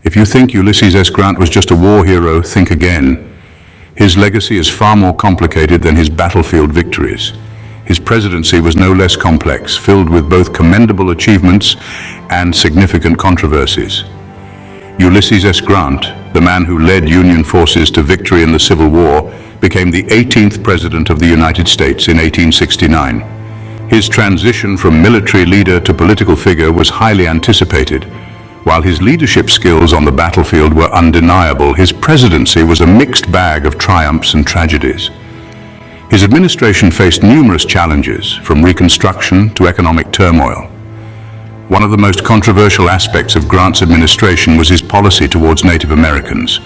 If you think Ulysses S. Grant was just a war hero, think again. His legacy is far more complicated than his battlefield victories. His presidency was no less complex, filled with both commendable achievements and significant controversies. Ulysses S. Grant, the man who led Union forces to victory in the Civil War, became the 18th President of the United States in 1869. His transition from military leader to political figure was highly anticipated. While his leadership skills on the battlefield were undeniable, his presidency was a mixed bag of triumphs and tragedies. His administration faced numerous challenges, from Reconstruction to economic turmoil. One of the most controversial aspects of Grant's administration was his policy towards Native Americans.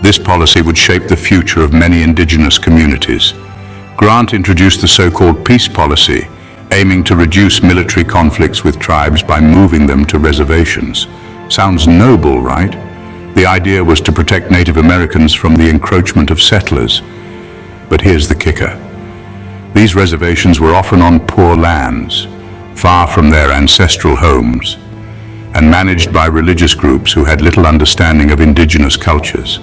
This policy would shape the future of many indigenous communities. Grant introduced the so-called peace policy, aiming to reduce military conflicts with tribes by moving them to reservations. Sounds noble, right? The idea was to protect Native Americans from the encroachment of settlers. But here's the kicker. These reservations were often on poor lands, far from their ancestral homes, and managed by religious groups who had little understanding of indigenous cultures.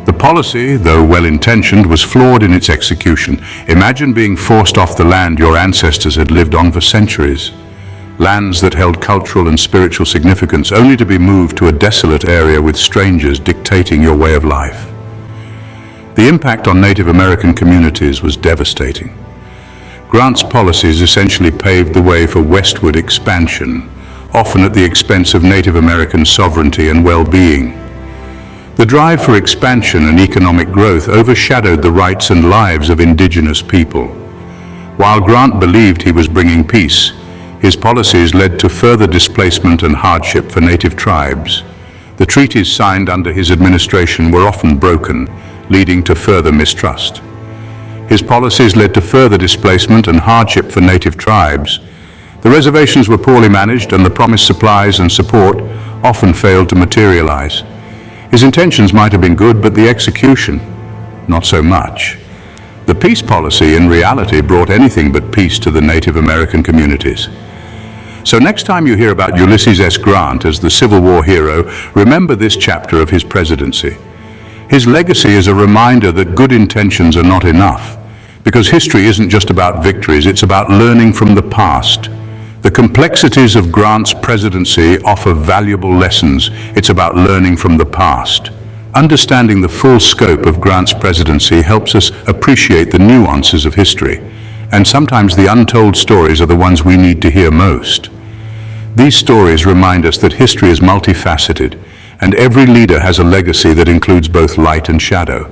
The policy, though well-intentioned, was flawed in its execution. Imagine being forced off the land your ancestors had lived on for centuries. Lands that held cultural and spiritual significance, only to be moved to a desolate area with strangers dictating your way of life. The impact on Native American communities was devastating. Grant's policies essentially paved the way for westward expansion, often at the expense of Native American sovereignty and well-being. The drive for expansion and economic growth overshadowed the rights and lives of indigenous people. While Grant believed he was bringing peace, his policies led to further displacement and hardship for native tribes. The treaties signed under his administration were often broken, leading to further mistrust. His policies led to further displacement and hardship for native tribes. The reservations were poorly managed, and the promised supplies and support often failed to materialize. His intentions might have been good, but the execution, not so much. The peace policy in reality brought anything but peace to the Native American communities. So next time you hear about Ulysses S. Grant as the Civil War hero, remember this chapter of his presidency. His legacy is a reminder that good intentions are not enough, because history isn't just about victories, it's about learning from the past. The complexities of Grant's presidency offer valuable lessons. It's about learning from the past. Understanding the full scope of Grant's presidency helps us appreciate the nuances of history, and sometimes the untold stories are the ones we need to hear most. These stories remind us that history is multifaceted, and every leader has a legacy that includes both light and shadow.